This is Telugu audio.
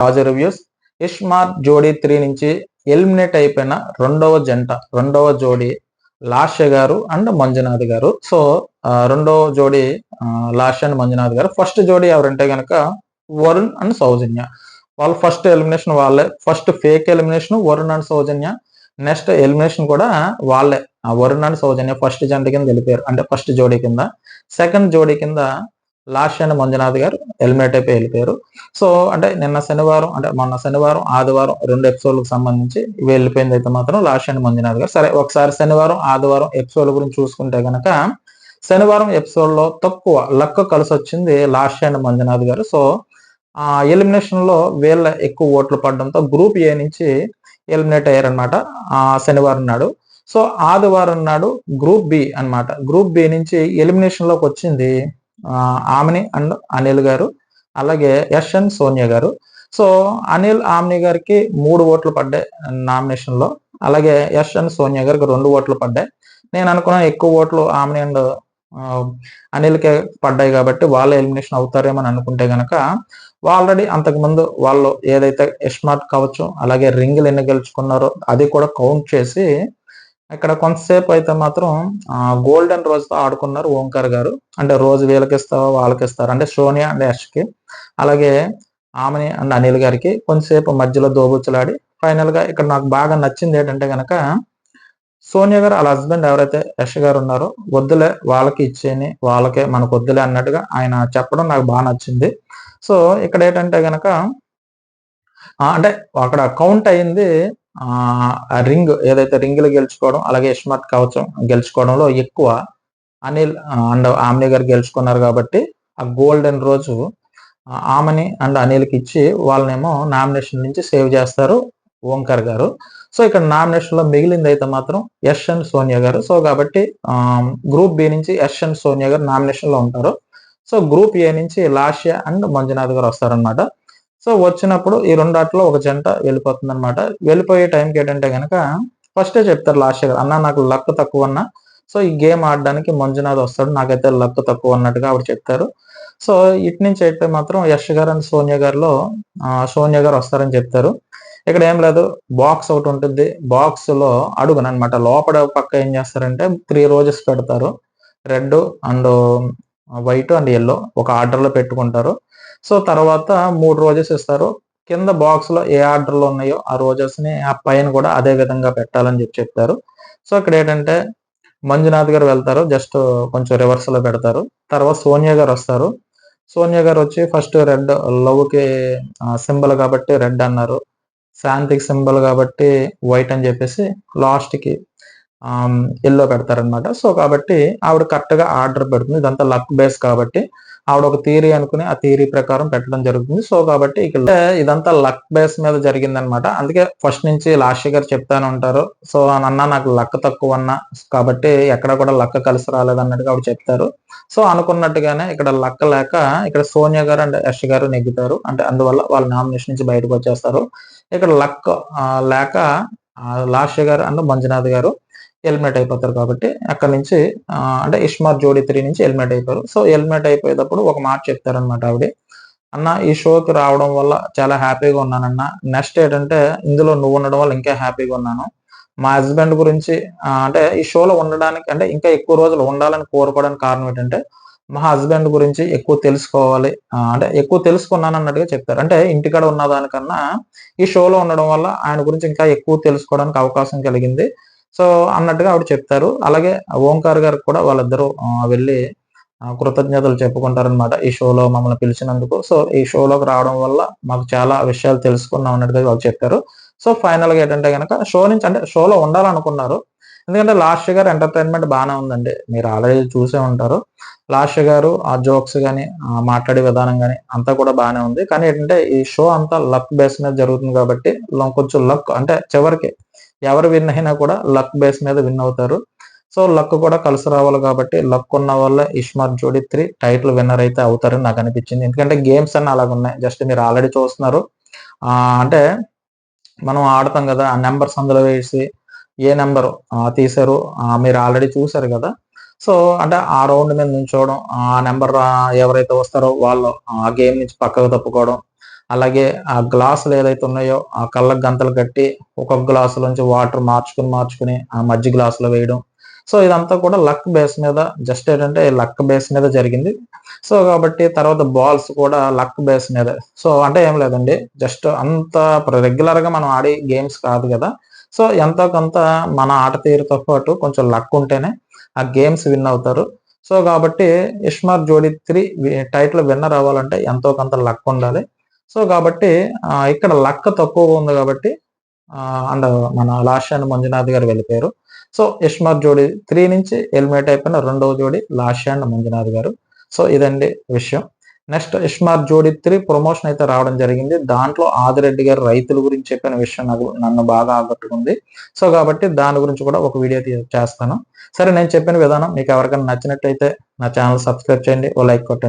రాజు రివ్యూస్. ఇస్మార్ట్ జోడీ 3 నుంచి ఎలిమినేట్ అయిపోయిన రెండవ జోడీ లాస్య గారు అండ్ మంజునాథ్ గారు. సో రెండవ జోడీ లాస్య అండ్ మంజునాథ్ గారు. ఫస్ట్ జోడీ ఎవరంటే గనక వరుణ్ అండ్ సౌజన్య. వాళ్ళు ఫస్ట్ ఎలిమినేషన్ వాళ్ళే. First fake elimination Varun and Soujanya. Next elimination కూడా వాళ్ళే. వరుణ్ అండ్ సౌజన్య ఫస్ట్ జంట కింద వెళ్ళిపోయారు, అంటే ఫస్ట్ జోడీ కింద. సెకండ్ జోడీ కింద లాస్య అండ్ మంజునాథ్ గారు ఎలిమినేట్ అయిపోయి వెళ్ళిపోయారు. సో అంటే మొన్న శనివారం ఆదివారం 2 ఎపిసోడ్లకు సంబంధించి వెళ్ళిపోయింది అయితే మాత్రం లాస్య అండ్ మంజునాథ్ గారు. సరే, ఒకసారి శనివారం ఆదివారం ఎపిసోడ్ గురించి చూసుకుంటే గనక శనివారం ఎపిసోడ్ లో తక్కువ లక్ కలిసి వచ్చింది లాస్య అండ్ మంజునాథ్ గారు. సో ఎలిమినేషన్ లో వీళ్ళ ఎక్కువ ఓట్లు పడడంతో గ్రూప్ ఏ నుంచి ఎలిమినేట్ అయ్యారనమాట శనివారం నాడు. సో ఆదివారం నాడు గ్రూప్ బి అన్నమాట. గ్రూప్ బి నుంచి ఎలిమినేషన్ లోకి వచ్చింది ఆమెని అండ్ అనిల్ గారు, అలాగే యష్ అండ్ సోనియా గారు. సో అనిల్ ఆమ్ని గారికి 3 ఓట్లు పడ్డాయి నామినేషన్ లో, అలాగే యష్ అండ్ సోనియా గారికి 2 ఓట్లు పడ్డాయి. నేను అనుకున్నాను ఎక్కువ ఓట్లు ఆమ్ని అండ్ అనిల్కే పడ్డాయి కాబట్టి వాళ్ళు ఎలిమినేషన్ అవుతారేమని అనుకుంటే గనక ఆల్రెడీ అంతకుముందు వాళ్ళు ఏదైతే ఇస్మార్ట్ కావచ్చు, అలాగే రింగులు ఎన్ని గెలుచుకున్నారో అది కూడా కౌంట్ చేసి ఇక్కడ కొంతసేపు అయితే మాత్రం గోల్డెన్ రోజుతో ఆడుకున్నారు ఓంకార్ గారు. అంటే రోజు వీళ్ళకి ఇస్తావా వాళ్ళకి ఇస్తారు, అంటే సోనియా అండ్ యష్కి, అలాగే ఆమెని అండ్ అనిల్ గారికి కొంతసేపు మధ్యలో దోబుచ్చులాడి ఫైనల్ గా ఇక్కడ నాకు బాగా నచ్చింది ఏంటంటే గనక సోనియా గారు వాళ్ళ హస్బెండ్ ఎవరైతే యష్ గారు ఉన్నారో వద్దులే వాళ్ళకి ఇచ్చేని, వాళ్ళకే మనకు వద్దులే అన్నట్టుగా ఆయన చెప్పడం నాకు బాగా నచ్చింది. సో ఇక్కడ ఏంటంటే గనక అంటే అక్కడ కౌంట్ అయింది రింగ్, ఏదైతే రింగులు గెలుచుకోవడం అలాగే ఇస్మార్ట్ కవచం గెలుచుకోవడంలో ఎక్కువ అనిల్ అండ్ ఆమ్ని గారు గెలుచుకున్నారు కాబట్టి ఆ గోల్డెన్ రోజు ఆమెని అండ్ అనిల్కి ఇచ్చి వాళ్ళనేమో నామినేషన్ నుంచి సేవ్ చేస్తారు ఓంకార్ గారు. సో ఇక్కడ నామినేషన్ లో మిగిలింది అయితే మాత్రం యష్ అండ్ సోనియా గారు. సో కాబట్టి గ్రూప్ బి నుంచి యష్ అండ్ సోనియా గారు నామినేషన్ లో ఉంటారు. సో గ్రూప్ ఏ నుంచి లాస్య అండ్ మంజునాథ్ గారు వస్తారనమాట. సో వచ్చినప్పుడు ఈ రెండాట్లో ఒక జంట వెళ్ళిపోతుంది అనమాట. వెళ్ళిపోయే టైంకి ఏంటంటే కనుక ఫస్టే చెప్తారు లాస్య గారు, అన్న నాకు లక్ తక్కువ అన్న, సో ఈ గేమ్ ఆడడానికి మంజునాథ్ వస్తాడు, నాకైతే లక్ తక్కువ అన్నట్టుగా ఆవిడ చెప్తారు. సో ఇటు నుంచి అయితే మాత్రం యష్ గారు అండ్ సోనియా గారిలో సోనియా గారు వస్తారని చెప్తారు. ఇక్కడ ఏం లేదు, బాక్స్ ఒకటి ఉంటుంది, బాక్స్ లో అడుగునమాట లోపల పక్క ఏం చేస్తారంటే 3 రోజెస్ పెడతారు, red and white and yellow ఒక ఆర్డర్ లో పెట్టుకుంటారు. సో తర్వాత 3 రోజెస్ ఇస్తారు. కింద బాక్స్ లో ఏ ఆర్డర్ లో ఉన్నాయో ఆ రోజెస్ ని ఆ పైన కూడా అదే విధంగా పెట్టాలని చెప్తారు. సో ఇక్కడ ఏంటంటే మంజునాథ్ గారు వెళ్తారు, జస్ట్ కొంచెం రివర్స్ లో పెడతారు. తర్వాత సోనియా గారు వస్తారు. సోనియా గారు వచ్చి ఫస్ట్ రెడ్, లవ్ కి సింబల్ కాబట్టి రెడ్ అన్నారు, శాంతికి సింబల్ కాబట్టి వైట్ అని చెప్పేసి లాస్ట్ కి ఎల్లో పెడతారనమాట. సో కాబట్టి ఆవిడ కరెక్ట్ గా ఆర్డర్ పెడుతుంది. ఇదంతా లక్ బేస్ కాబట్టి ఆవిడ ఒక థియరీ అనుకుని ఆ థియరీ ప్రకారం పెట్టడం జరుగుతుంది. సో కాబట్టి ఇక్కడ ఇదంతా లక్ బేస్ మీద జరిగిందనమాట. అందుకే ఫస్ట్ నుంచి లాస్య గారు చెప్తానే ఉంటారు, సో అన్న నాకు లక్ తక్కువ అన్న కాబట్టి ఎక్కడ కూడా లక్ కలిసి రాలేదు అన్నట్టుగా ఆవిడ చెప్తారు. సో అనుకున్నట్టుగానే ఇక్కడ లక్ లేక ఇక్కడ సోనియా గారు అండ్ యష్ గారు నెగ్గుతారు, అంటే అందువల్ల వాళ్ళ నామినేషన్ నుంచి బయటకు వచ్చేస్తారు. ఇక్కడ లక్ లేక లాస్య గారు అండ్ మంజునాథ్ గారు ఎలిమినేట్ అయిపోతారు. కాబట్టి అక్కడ నుంచి అంటే ఇస్మార్ట్ జోడీ 3 నుంచి ఎలిమినేట్ అయిపోయారు. సో ఎలిమినేట్ అయిపోయేటప్పుడు ఒక మాట చెప్తారనమాట ఆవిడ, అన్న ఈ షోకి రావడం వల్ల చాలా హ్యాపీగా ఉన్నానన్న, నెక్స్ట్ ఏంటంటే ఇందులో నువ్వు ఉండడం వల్ల ఇంకా హ్యాపీగా ఉన్నాను. మా హస్బెండ్ గురించి అంటే ఈ షోలో ఉండడానికి అంటే ఇంకా ఎక్కువ రోజులు ఉండాలని కోరుకోవడానికి కారణం ఏంటంటే మా హస్బెండ్ గురించి ఎక్కువ తెలుసుకోవాలి, అంటే ఎక్కువ తెలుసుకున్నాను అన్నట్టుగా చెప్తారు. అంటే ఇంటికాడ ఉన్న దానికన్నా ఈ షోలో ఉండడం వల్ల ఆయన గురించి ఇంకా ఎక్కువ తెలుసుకోవడానికి అవకాశం కలిగింది సో అన్నట్టుగా ఆవిడ చెప్తారు. అలాగే ఓంకార్ గారికి కూడా వాళ్ళిద్దరూ వెళ్ళి కృతజ్ఞతలు చెప్పుకుంటారనమాట ఈ షోలో మమ్మల్ని పిలిచినందుకు. సో ఈ షోలోకి రావడం వల్ల మాకు చాలా విషయాలు తెలుసుకున్నాం అన్నట్టుగా వాళ్ళు చెప్పారు. సో ఫైనల్ గా ఏంటంటే కనుక షో నుంచి అంటే షోలో ఉండాలనుకున్నారు, ఎందుకంటే లాస్య గారు ఎంటర్టైన్మెంట్ బాగానే ఉందండి, మీరు ఆల్రెడీ చూసే ఉంటారు. లాస్య గారు ఆ జోక్స్ కానీ మాట్లాడే విధానం కానీ అంతా కూడా బాగానే ఉంది. కానీ ఏంటంటే ఈ షో అంతా లక్ బేస్ మీద జరుగుతుంది కాబట్టి కొంచెం లక్ అంటే చివరికి ఎవరు విన్ అయినా కూడా లక్ బేస్ మీద విన్ అవుతారు. సో లక్ కూడా కలిసి రావాలి కాబట్టి లక్ ఉన్న వల్ల ఇస్మార్ట్ జోడీ 3 టైటిల్ విన్నర్ అయితే అవుతారని నాకు అనిపించింది. ఎందుకంటే గేమ్స్ అన్ని అలాగ ఉన్నాయి, జస్ట్ మీరు ఆల్రెడీ చూస్తున్నారు. అంటే మనం ఆడతాం కదా, ఆ నెంబర్స్ అందులో వేసి ఏ నెంబర్ తీశారు మీరు ఆల్రెడీ చూసారు కదా. సో అంటే ఆ రౌండ్ మీద నుంచోవడం, ఆ నెంబర్ ఎవరైతే వస్తారో వాళ్ళు ఆ గేమ్ నుంచి పక్కకు తప్పుకోవడం, అలాగే ఆ గ్లాసులు ఏదైతే ఉన్నాయో ఆ కళ్ళకు గంతలు కట్టి ఒక్కొక్క గ్లాసులోంచి వాటర్ మార్చుకుని ఆ మధ్య గ్లాసులో వేయడం. సో ఇదంతా కూడా లక్ బేస్ మీద, జస్ట్ ఏంటంటే లక్ బేస్ మీద జరిగింది. సో కాబట్టి తర్వాత బాల్స్ కూడా లక్ బేస్ మీద. సో అంటే ఏం లేదండి, జస్ట్ అంత రెగ్యులర్ గా మనం ఆడే గేమ్స్ కాదు కదా. సో ఎంతో కొంత మన ఆట తీరుతో పాటు కొంచెం లక్ ఉంటేనే ఆ గేమ్స్ విన్ అవుతారు. సో కాబట్టి ఇస్మార్ట్ జోడీ 3 టైటిల్ విన్నర్ అవ్వాలంటే ఎంతో కొంత లక్ ఉండాలి. సో కాబట్టి ఇక్కడ లక్ తక్కువగా ఉంది కాబట్టి అండ్ మన లాస్యాన్ మంజునాథ్ గారు వెళ్ళిపోయారు. సో ఇస్మార్ట్ జోడీ 3 నుంచి ఎలిమినేట్ అయిపోయిన రెండవ జోడీ లాస్యాన్ మంజునాథ్ గారు. సో ఇదండి విషయం. నెక్స్ట్ ఇస్మార్ట్ జోడీ 3 ప్రమోషన్ అయితే రావడం జరిగింది. దాంట్లో ఆదిరెడ్డి గారు రైతుల గురించి చెప్పిన విషయం నన్ను బాగా ఆకట్టుకుంది. సో కాబట్టి దాని గురించి కూడా ఒక వీడియో చేస్తాను. సరే, నేను చెప్పిన విధానం మీకు ఎవరికైనా నచ్చినట్టయితే నా ఛానల్ సబ్స్క్రైబ్ చేయండి, ఓ లైక్ కొట్టండి.